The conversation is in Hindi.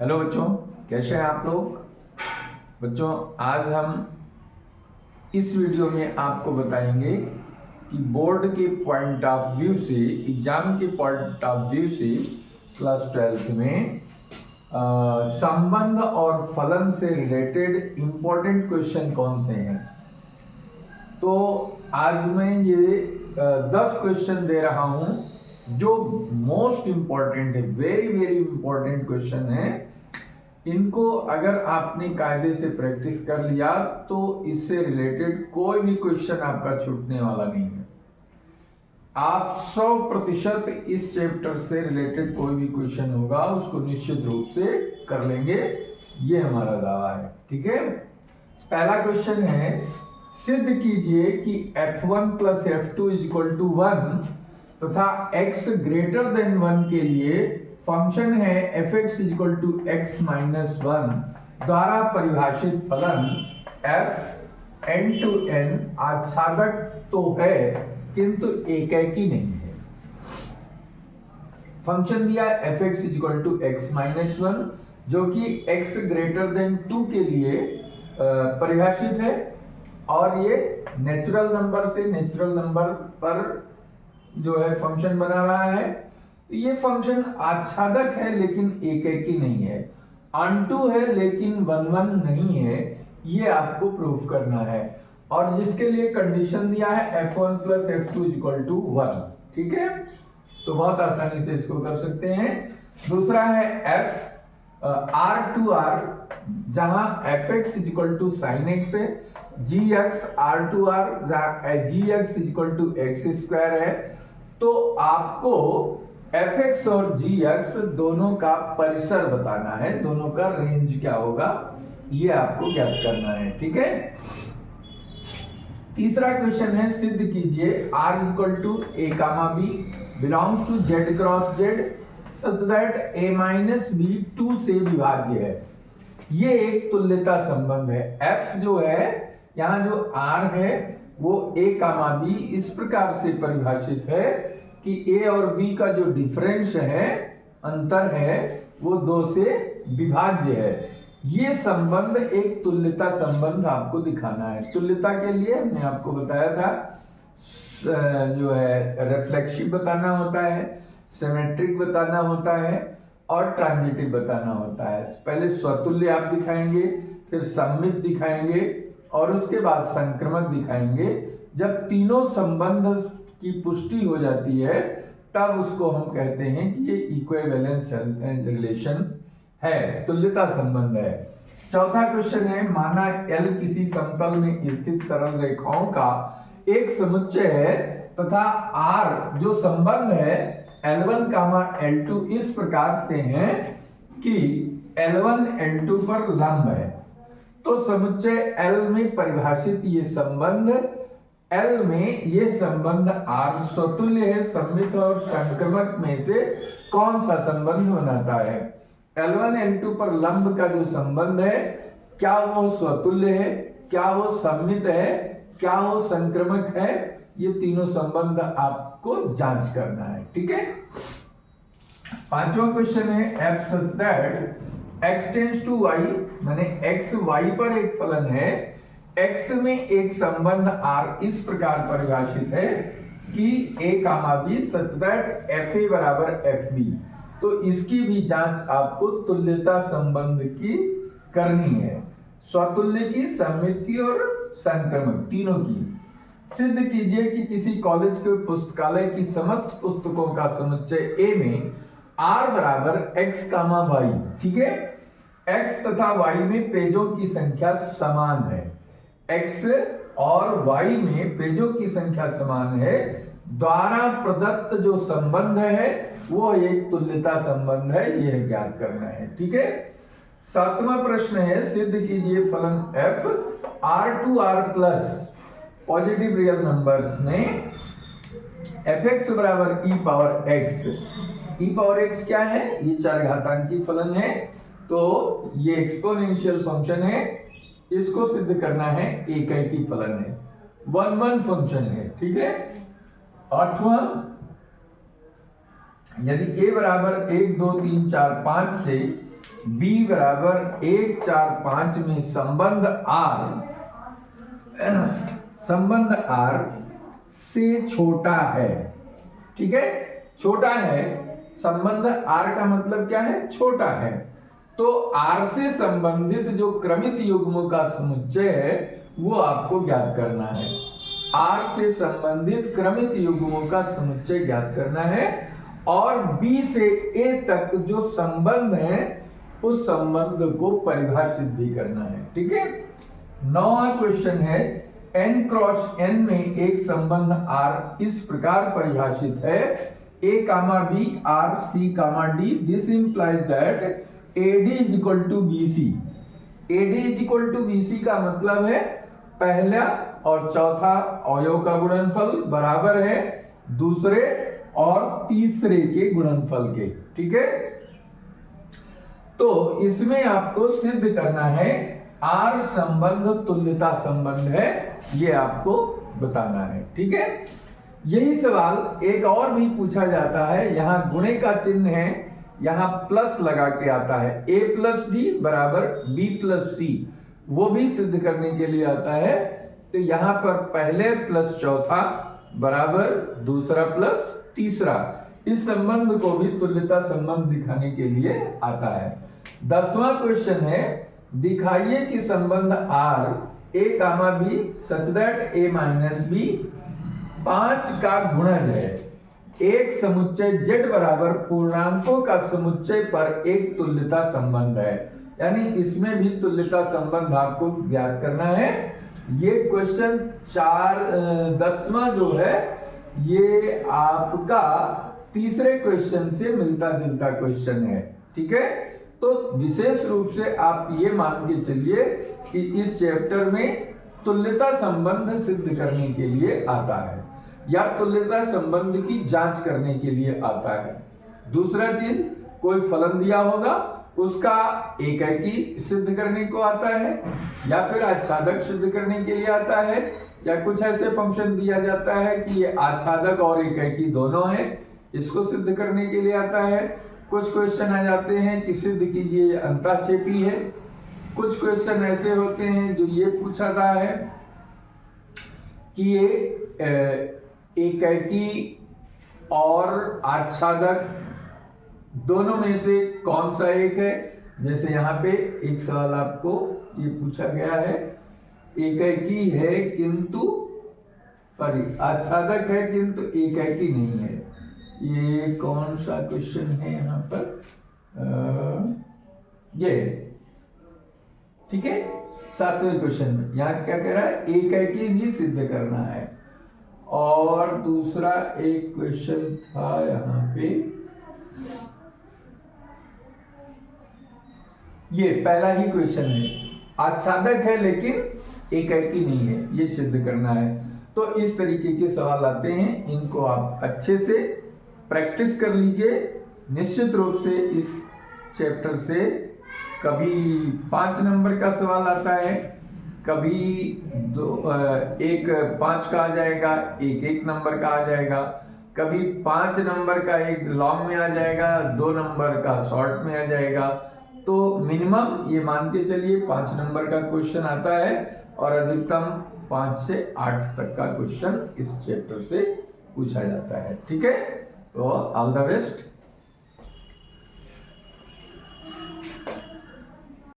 हेलो बच्चों, कैसे हैं आप लोग। बच्चों, आज हम इस वीडियो में आपको बताएंगे कि बोर्ड के पॉइंट ऑफ व्यू से, एग्जाम के पॉइंट ऑफ व्यू से क्लास 12th में संबंध और फलन से रिलेटेड इंपॉर्टेंट क्वेश्चन कौन से हैं। तो आज मैं ये 10 क्वेश्चन दे रहा हूं जो मोस्ट इंपॉर्टेंट है, वेरी वेरी इंपॉर्टेंट क्वेश्चन है। इनको अगर आपने कायदे से प्रैक्टिस कर लिया तो इससे रिलेटेड कोई भी क्वेश्चन आपका छूटने वाला नहीं है। आप 100% इस चैप्टर से रिलेटेड कोई भी क्वेश्चन होगा उसको निश्चित रूप से कर लेंगे, ये हमारा दावा है। ठीक है, पहला क्वेश्चन है, सिद्ध कीजिए कि f1 plus f2 equal to 1 तथा x ग्रेटर देन 1 के लिए फंक्शन है fx equal to x minus 1 द्वारा परिभाषित फलन f n टू n आच्छादक तो है किंतु एकैकी नहीं है। फंक्शन दिया fx equal to x minus 1 जो कि x ग्रेटर देन 2 के लिए परिभाषित है और ये नेचुरल नंबर से नेचुरल नंबर पर जो है फंक्शन बना रहा है। तो ये फंक्शन आच्छादक है लेकिन एकैकी नहीं है, अनटू है लेकिन वन वन नहीं है, ये आपको प्रूफ करना है। और जिसके लिए कंडीशन दिया है f1 plus f2 equal to 1। ठीक है, तो बहुत आसानी से इसको कर सकते हैं। दूसरा है f r टू r जहां fx equal to sine x है, gx r टू r जहां gx equal to x square है। तो आपको fx और gx दोनों का परिसर बताना है, दोनों का रेंज क्या होगा ये आपको ज्ञात करना है। ठीक है, तीसरा क्वेश्चन है, सिद्ध कीजिए r equal to a comma b belongs to z cross z such that a minus b 2 से विभाज्य है। ये एक तुल्यता संबंध है। f जो है, यहाँ जो r है वो a कामा b इस प्रकार से परिभाषित है कि a और b का जो डिफरेंस है, अंतर है, वो 2 से विभाज्य है। ये संबंध एक तुल्यता संबंध आपको दिखाना है। तुल्यता के लिए हमने आपको बताया था जो है रिफ्लेक्सिव बताना होता है, सिमेट्रिक बताना होता है और ट्रांजिटिव बताना होता है। पहले स्वतुल्य आप दिखाएंगे, फिर सममित दिखाएंगे और उसके बाद संक्रमक दिखाएंगे। जब तीनों संबंध की पुष्टि हो जाती है तब उसको हम कहते हैं कि ये इक्विवेलेंस रिलेशन है, तुल्यता संबंध है। चौथा क्वेश्चन है, माना L किसी समतल में स्थित सरल रेखाओं का एक समुच्चय है तथा R जो संबंध है L1 कामा L2 इस प्रकार से है कि L1 L2 पर लंब है। तो समुच्चय L में परिभाषित ये संबंध, L में ये संबंध R स्वतुल्य है। सममित और संक्रमक में से कौन सा संबंध बनाता है? L1 L2 पर लंब का जो संबंध है, क्या वो स्वतुल्य है, क्या वो सममित है, क्या वो संक्रमक है? ये तीनों संबंध आपको जांच करना है। ठीक है, पांचवा क्वेश्चन है, f such that x tends to y माने x y पर एक फलन है, x में एक संबंध r इस प्रकार परिभाषित है कि a comma b such that fa बराबर fb। तो इसकी भी जांच आपको तुल्यता संबंध की करनी है, स्वतुल्य की, सममित की और संक्रमक तीनों की। सिद्ध कीजिए कि किसी कॉलेज के पुस्तकालय की समस्त पुस्तकों का समुच्चय A में R बराबर x कामा y। ठीक है, x तथा y में पेजों की संख्या समान है, x और y में पेजों की संख्या समान है, द्वारा प्रदत्त जो संबंध है वो एक तुल्यता संबंध है, यह ज्ञात करना है। ठीक है, सातवां प्रश्न है, सिद्ध कीजिए फलन f r to r plus positive real numbers में fx बराबर e power x। e power x क्या है? ये चरघातांकी फलन है, तो ये एक्सपोनेंशियल फंक्शन है, इसको सिद्ध करना है, एकैकी फलन है, वन वन फंक्शन है। ठीक है, आठवां, यदि a बराबर 1 2 3 4 5 से b बराबर 1 4 5 में संबंध r से छोटा है। ठीक है, छोटा है, संबंध r का मतलब क्या है, छोटा है। तो r से संबंधित जो क्रमित युग्मों का समुच्चय है वो आपको ज्ञात करना है। r से संबंधित क्रमित युग्मों का समुच्चय ज्ञात करना है और b से a तक जो संबंध है उस संबंध को परिभाषित भी करना है। ठीक है, 9वां क्वेश्चन है n क्रॉस n में एक संबंध r इस प्रकार परिभाषित है a, b, r, c, d। This implies that AD is equal to BC। AD is equal to BC का मतलब है पहला और चौथा अवयव का गुणनफल बराबर है दूसरे और तीसरे के गुणनफल के। ठीक है, तो इसमें आपको सिद्ध करना है R संबंध तुल्यता संबंध है, ये आपको बताना है। ठीक है, यही सवाल एक और भी पूछा जाता है, यहाँ गुणे का चिन्ह है, यहाँ प्लस लगा के आता है a प्लस डी बराबर b प्लस सी, वो भी सिद्ध करने के लिए आता है। तो यहाँ पर पहले प्लस चौथा बराबर दूसरा प्लस तीसरा, इस संबंध को भी तुल्यता संबंध दिखाने के लिए आता है। 10वां क्वेश्चन है, दिखाइए कि संबंध R a, b such that a minus b 5 का गुणज है। एक समुच्चय Z बराबर पूर्णांकों का समुच्चय पर एक तुल्यता संबंध है, यानी इसमें भी तुल्यता संबंध आपको ज्ञात करना है। ये क्वेश्चन 10वां जो है ये आपका तीसरे क्वेश्चन से मिलता जुलता क्वेश्चन है। ठीक है, तो विशेष रूप से आप ये मान के चलिए कि इस चैप्टर में तुल्यता संबंध सिद्ध करने के लिए आता है या तुल्यता संबंध की जांच करने के लिए आता है। दूसरा चीज, कोई फलन दिया होगा उसका एकैकी सिद्ध करने को आता है या फिर आच्छादक सिद्ध करने के लिए आता है, या कुछ ऐसे फंक्शन दिया जाता है कि ये आच्छादक और एकैकी दोनों हैं, इसको सिद्ध करने के लिए आता है। कुछ क्वेश्चन आ जाते हैं कि सिद्ध कीजिए अंताक्षेपी है। कुछ क्वेश्चन ऐसे होते हैं जो ये पूछाता है कि ये एकैकी और आच्छादक दोनों में से कौन सा एक है। जैसे यहाँ पे एक सवाल आपको ये पूछा गया है, एकैकी है किंतु आच्छादक है किंतु एकैकी नहीं है। ये कौन सा क्वेश्चन है यहाँ पर, ये ठीक है 7वें क्वेश्चन में यहाँ क्या कह रहा है, एकैकी ही सिद्ध करना है। और दूसरा एक क्वेश्चन था यहाँ पे, ये पहला ही क्वेश्चन है, आच्छादक है लेकिन एकैकी नहीं है, ये सिद्ध करना है। तो इस तरीके के सवाल आते हैं, इनको आप अच्छे से प्रैक्टिस कर लीजिए। निश्चित रूप से इस चैप्टर से कभी 5 नंबर का सवाल आता है, कभी एक 5 का आ जाएगा, एक 1 नंबर का आ जाएगा, कभी 5 नंबर का एक लॉन्ग में आ जाएगा, 2 नंबर का शॉर्ट में आ जाएगा। तो मिनिमम ये मान के चलिए 5 नंबर का क्वेश्चन आता है और अधिकतम 5 से 8 तक का क्वेश्चन इस चैप्टर से पूछा जाता है। ठीक है, तो ऑल द बेस्ट।